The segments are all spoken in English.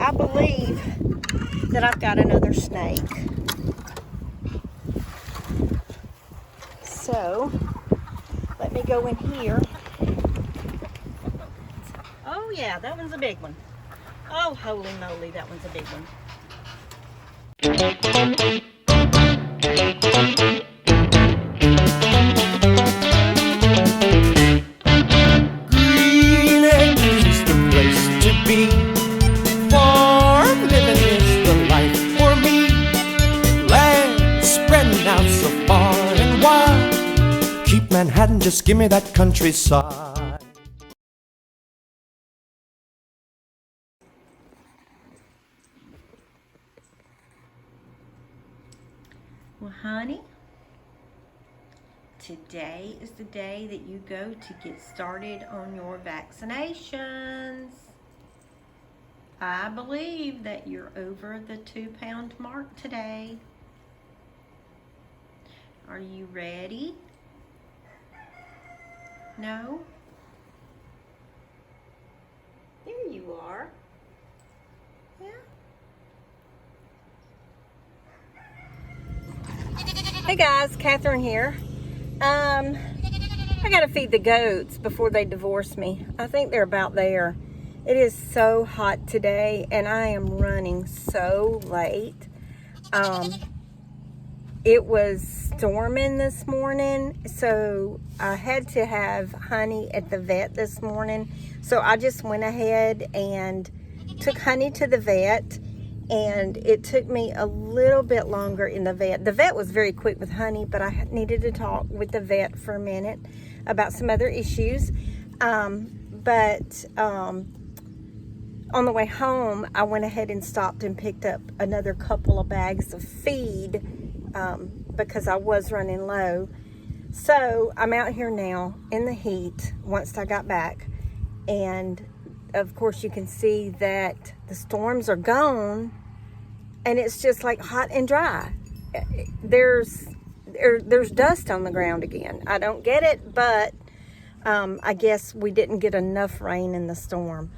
I believe that I've got another snake. So, let me go in here. Oh yeah, that one's a big one. Oh, holy moly, that one's a big one. Green Acres is the place to be. Farm living is the life for me. Land spreading out so far and wide. Keep Manhattan, just give me that countryside. Well, honey, today is the day that you go to get started on your vaccinations. I believe that you're over the 2-pound mark today. Are you ready? No? There you are. Yeah. Hey guys, Catherine here. I gotta feed the goats before they divorce me. I think they're about there. It is so hot today and I am running so late. It was storming this morning, so I had to have Honey at the vet this morning. So I just went ahead and took Honey to the vet, and it took me a little bit longer in the vet. The vet was very quick with Honey, but I needed to talk with the vet for a minute about some other issues. On the way home, I went ahead and stopped and picked up another couple of bags of feed because I was running low. So I'm out here now in the heat once I got back, and of course you can see that the storms are gone and it's just like hot and dry. There's dust on the ground again. I don't get it, but I guess we didn't get enough rain in the storm.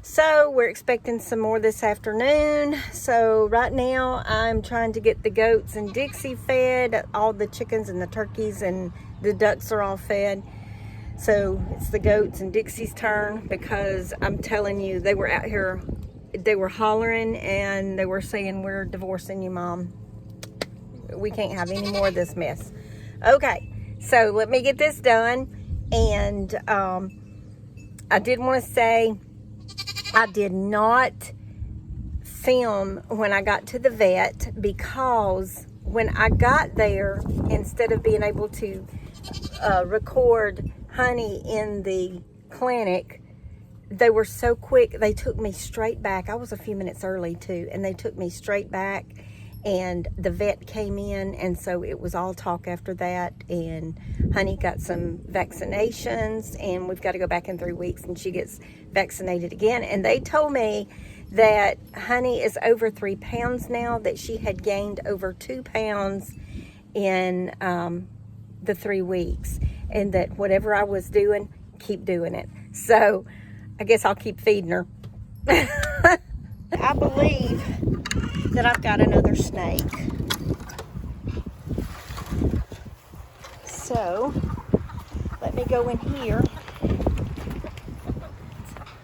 So we're expecting some more this afternoon. So right now I'm trying to get the goats and Dixie fed. All the chickens and the turkeys and the ducks are all fed. So it's the goats and Dixie's turn, because I'm telling you, they were out here, they were hollering and they were saying, "We're divorcing you, Mom. We can't have any more of this mess." Okay, so let me get this done. And I did want to say, I did not film when I got to the vet, because when I got there, instead of being able to record Honey in the clinic, they were so quick. They took me straight back. I was a few minutes early too, and they took me straight back, and the vet came in, and so it was all talk after that. And Honey got some vaccinations, and we've got to go back in 3 weeks and she gets vaccinated again. And they told me that Honey is over 3 pounds now, that she had gained over 2 pounds in the 3 weeks, and that whatever I was doing, keep doing it. So I guess I'll keep feeding her. I believe that I've got another snake. So let me go in here.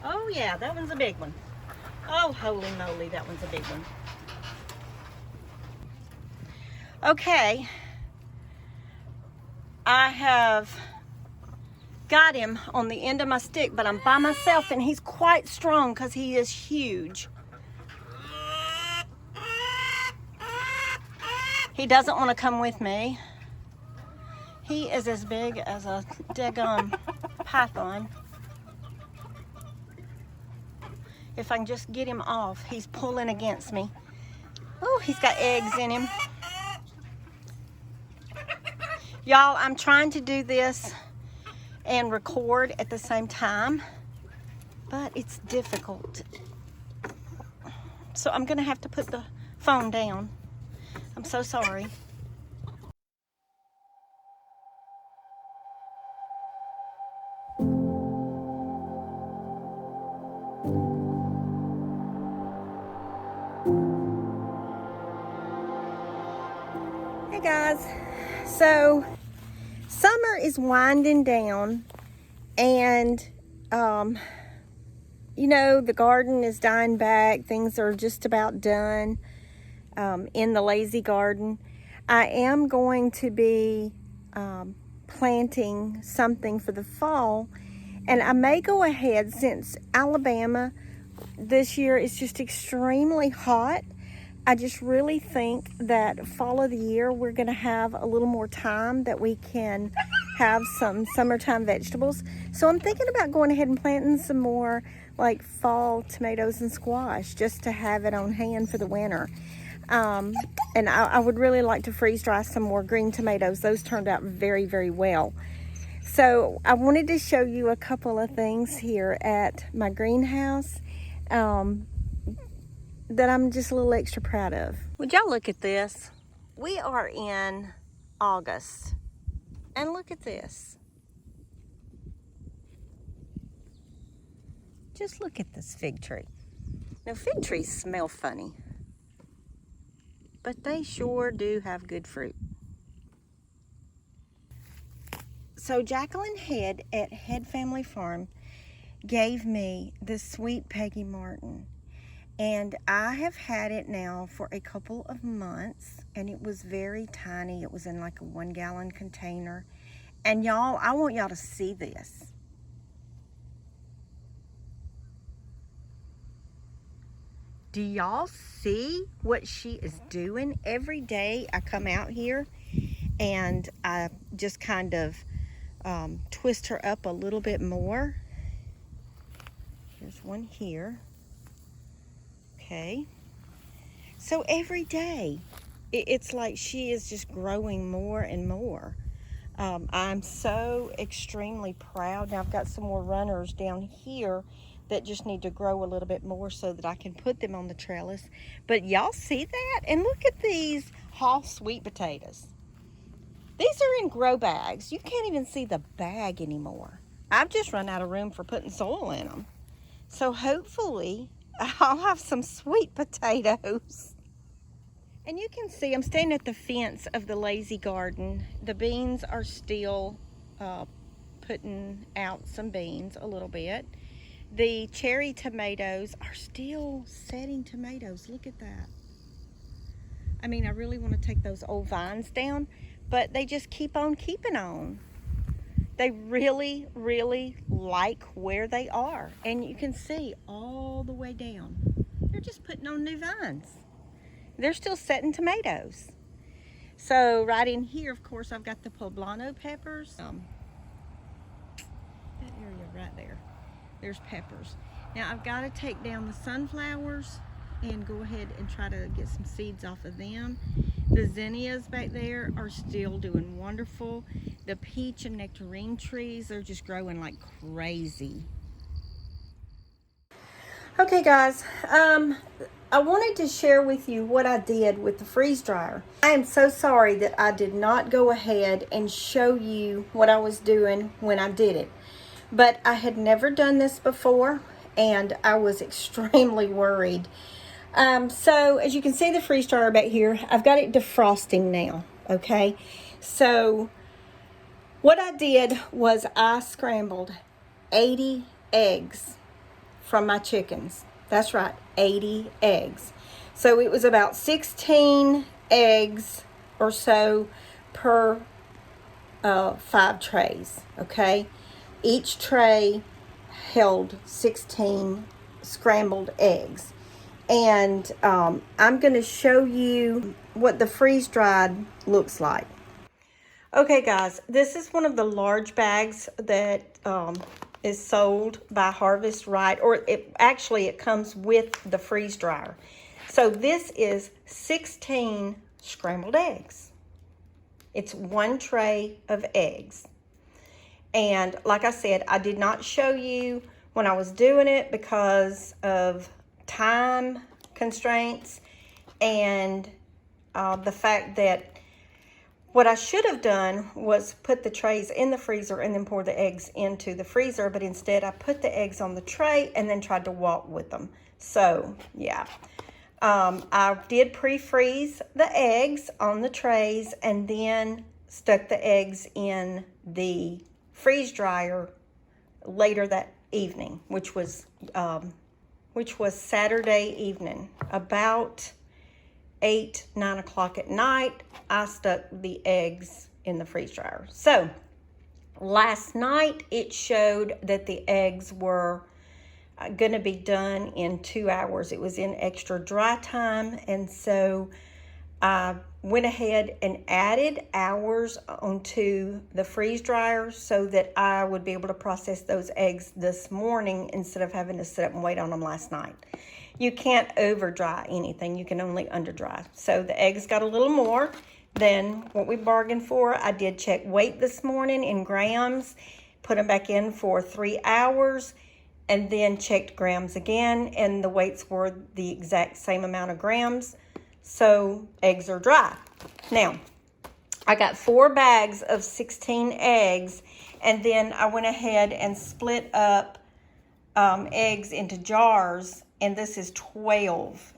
Oh yeah, that one's a big one. Oh, holy moly, that one's a big one. Okay, I have got him on the end of my stick, but I'm by myself, and he's quite strong because he is huge. He doesn't want to come with me. He is as big as a daggone python. If I can just get him off, he's pulling against me. Oh, he's got eggs in him. Y'all, I'm trying to do this and record at the same time, but it's difficult. So I'm gonna have to put the phone down. I'm so sorry. Hey guys, so summer is winding down, and you know, the garden is dying back. Things are just about done in the lazy garden. I am going to be planting something for the fall, and I may go ahead, since Alabama this year is just extremely hot. I just really think that fall of the year we're going to have a little more time that we can have some summertime vegetables. So I'm thinking about going ahead and planting some more like fall tomatoes and squash, just to have it on hand for the winter. And I would really like to freeze dry some more green tomatoes. Those turned out very, very well. So I wanted to show you a couple of things here at my greenhouse that I'm just a little extra proud of. Would y'all look at this? We are in August, and look at this. Just look at this fig tree. Now, fig trees smell funny, but they sure do have good fruit. So Jacqueline Head at Head Family Farm gave me this sweet Peggy Martin, and I have had it now for a couple of months, and it was very tiny. It was in like a 1-gallon container. And y'all, I want y'all to see this. Do y'all see what she is doing? Every day I come out here and I just kind of twist her up a little bit more. Here's one here. Okay. So every day, it's like she is just growing more and more. I'm so extremely proud. Now I've got some more runners down here that just need to grow a little bit more so that I can put them on the trellis. But y'all see that? And look at these Hoff sweet potatoes. These are in grow bags. You can't even see the bag anymore. I've just run out of room for putting soil in them. So hopefully I'll have some sweet potatoes. And you can see I'm standing at the fence of the lazy garden. The beans are still putting out some beans a little bit. The cherry tomatoes are still setting tomatoes. Look at that. I mean, I really want to take those old vines down, but they just keep on keeping on. They really, really like where they are. And you can see all the way down. They're just putting on new vines. They're still setting tomatoes. So right in here, of course, I've got the poblano peppers. That area right there. There's peppers. Now I've got to take down the sunflowers and go ahead and try to get some seeds off of them. The zinnias back there are still doing wonderful. The peach and nectarine trees, they're just growing like crazy. Okay guys, I wanted to share with you what I did with the freeze dryer. I am so sorry that I did not go ahead and show you what I was doing when I did it. But I had never done this before, and I was extremely worried. So as you can see the freeze dryer back here, I've got it defrosting now, okay? So what I did was I scrambled 80 eggs from my chickens. That's right, 80 eggs. So it was about 16 eggs or so per 5 trays, okay? Each tray held 16 scrambled eggs. And I'm going to show you what the freeze-dried looks like. Okay, guys, this is one of the large bags that is sold by Harvest Right, or it comes with the freeze dryer. So this is 16 scrambled eggs. It's 1 tray of eggs. And like I said, I did not show you when I was doing it because of time constraints and the fact that what I should have done was put the trays in the freezer and then pour the eggs into the freezer, but instead I put the eggs on the tray and then tried to walk with them. So yeah, I did pre-freeze the eggs on the trays and then stuck the eggs in the freeze dryer later that evening, which was Saturday evening. About 8-9 o'clock at night, I stuck the eggs in the freeze dryer. So last night it showed that the eggs were going to be done in 2 hours. It was in extra dry time, and so I went ahead and added hours onto the freeze dryer so that I would be able to process those eggs this morning instead of having to sit up and wait on them last night. You can't over dry anything, you can only under dry. So the eggs got a little more than what we bargained for. I did check weight this morning in grams, put them back in for 3 hours, and then checked grams again, and the weights were the exact same amount of grams. So eggs are dry. Now, I got 4 bags of 16 eggs, and then I went ahead and split up eggs into jars, and this is 12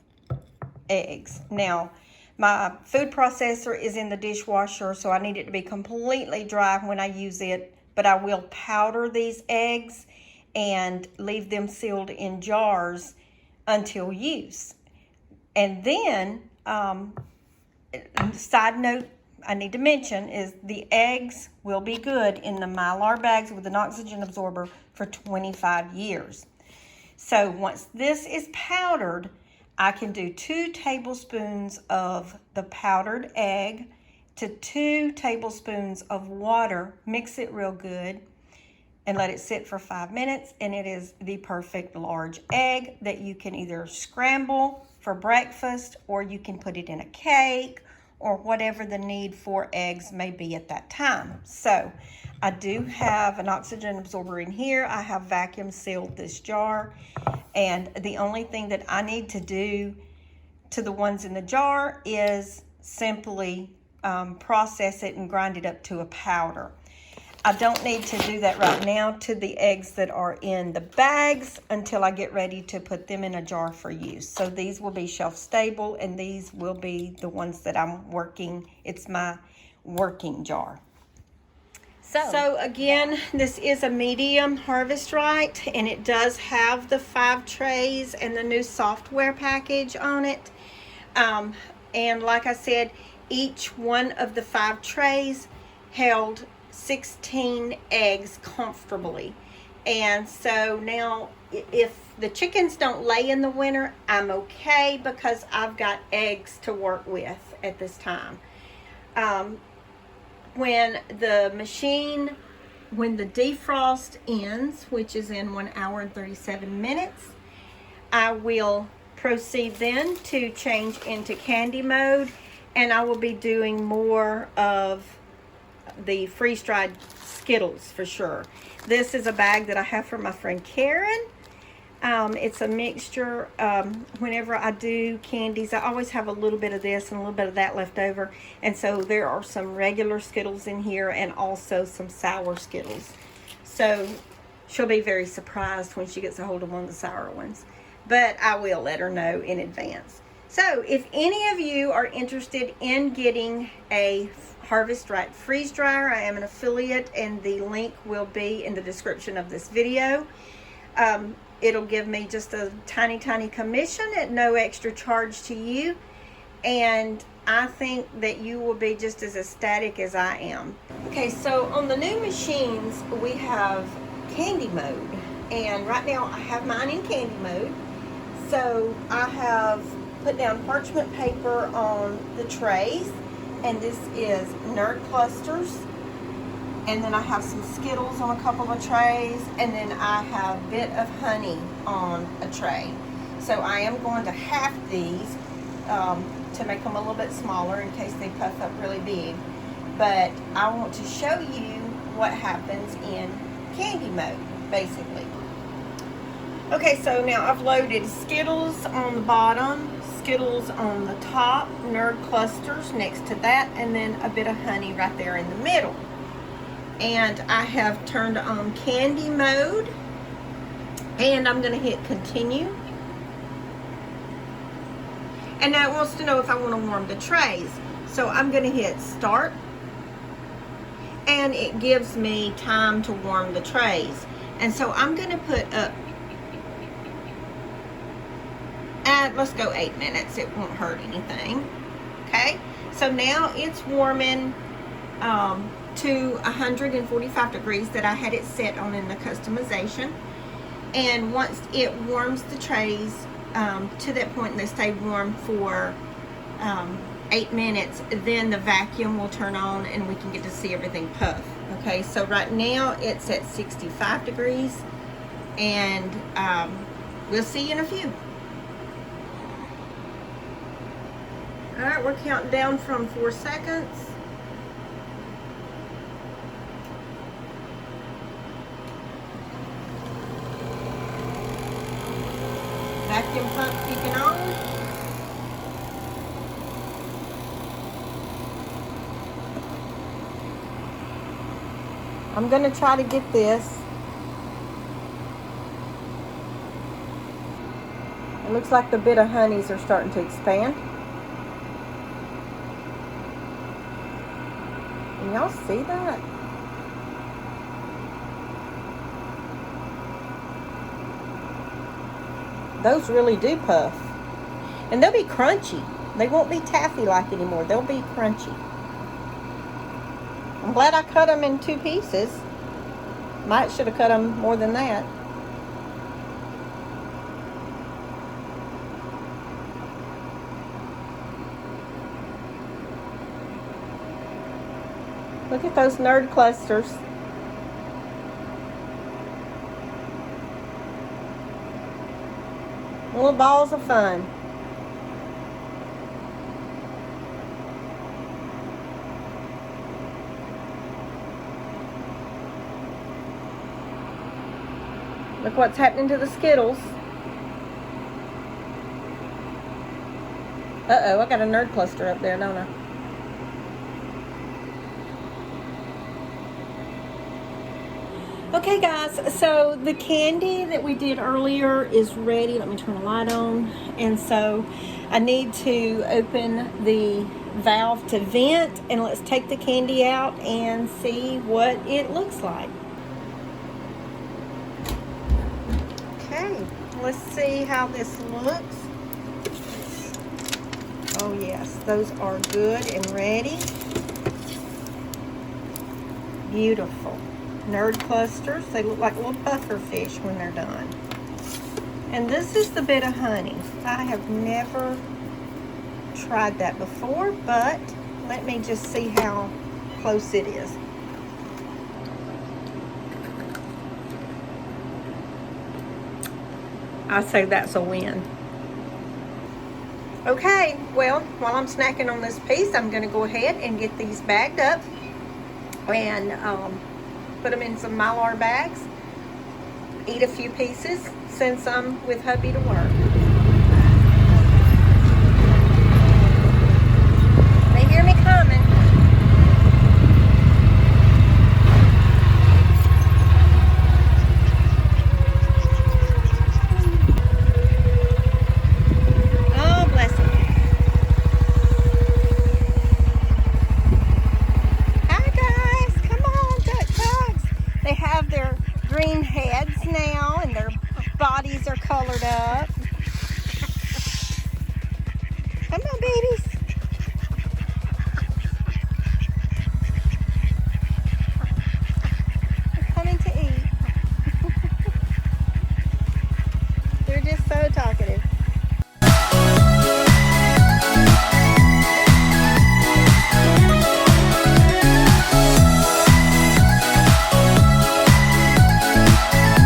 eggs. Now, my food processor is in the dishwasher, so I need it to be completely dry when I use it, but I will powder these eggs and leave them sealed in jars until use. And then, side note I need to mention is the eggs will be good in the Mylar bags with an oxygen absorber for 25 years. So once this is powdered, I can do 2 tablespoons of the powdered egg to 2 tablespoons of water, mix it real good, and let it sit for 5 minutes, and it is the perfect large egg that you can either scramble for breakfast, or you can put it in a cake, or whatever the need for eggs may be at that time. So I do have an oxygen absorber in here. I have vacuum sealed this jar, and the only thing that I need to do to the ones in the jar is simply process it and grind it up to a powder. I don't need to do that right now to the eggs that are in the bags until I get ready to put them in a jar for use. So these will be shelf stable, and these will be the ones that I'm working. It's my working jar. So again, this is a medium Harvest Right, and it does have the 5 trays and the new software package on it. And like I said, each one of the 5 trays held 16 eggs comfortably. And so now if the chickens don't lay in the winter, I'm okay because I've got eggs to work with at this time. When the defrost ends, which is in 1 hour and 37 minutes, I will proceed then to change into candy mode, and I will be doing more of the freeze-dried Skittles for sure. This is a bag that I have from my friend Karen. It's a mixture. Whenever I do candies, I always have a little bit of this and a little bit of that left over. And so there are some regular Skittles in here and also some sour Skittles. So she'll be very surprised when she gets a hold of one of the sour ones. But I will let her know in advance. So if any of you are interested in getting a Harvest Right freeze dryer, I am an affiliate, and the link will be in the description of this video. It'll give me just a tiny commission at no extra charge to you, and I think that you will be just as ecstatic as I am. Okay, so on the new machines we have candy mode, and right now I have mine in candy mode. So I have put down parchment paper on the trays, and this is Nerd Clusters, and then I have some Skittles on a couple of trays, and then I have Bit of Honey on a tray. So I am going to half these to make them a little bit smaller in case they puff up really big, but I want to show you what happens in candy mode basically. Okay, so now I've loaded Skittles on the bottom, Skittles on the top, Nerd Clusters next to that, and then a Bit of Honey right there in the middle. And I have turned on candy mode, and I'm going to hit continue. And now it wants to know if I want to warm the trays. So I'm going to hit start, and it gives me time to warm the trays. And so I'm going to put up, let's go 8 minutes. It won't hurt anything. Okay, so now it's warming to 145 degrees that I had it set on in the customization. And once it warms the trays to that point and they stay warm for 8 minutes, then the vacuum will turn on and we can get to see everything puff. Okay, so right now it's at 65 degrees, and we'll see you in a few. All right, we're counting down from 4 seconds. Vacuum pump kicking on. I'm going to try to get this. It looks like the bit of honeys are starting to expand. Can y'all see that? Those really do puff. And they'll be crunchy. They won't be taffy-like anymore. They'll be crunchy. I'm glad I cut them in 2 pieces. Might should have cut them more than that. Look at those nerd clusters. Little balls of fun. Look what's happening to the Skittles. Uh-oh, I got a nerd cluster up there, don't I? Okay guys, so the candy that we did earlier is ready. Let me turn the light on. And so I need to open the valve to vent, and let's take the candy out and see what it looks like. Okay, let's see how this looks. Oh yes, those are good and ready. Beautiful. Nerd clusters. They look like little puffer fish when they're done. And this is the bit of honey. I have never tried that before, but let me just see how close it is. I say that's a win. Okay, well, while I'm snacking on this piece, I'm going to go ahead and get these bagged up and put them in some Mylar bags, eat a few pieces, send some with hubby to work. They hear me coming. Oh, bless them. Hi guys, come on, ducks. They have their green heads now and their bodies are colored up. Come on, babies.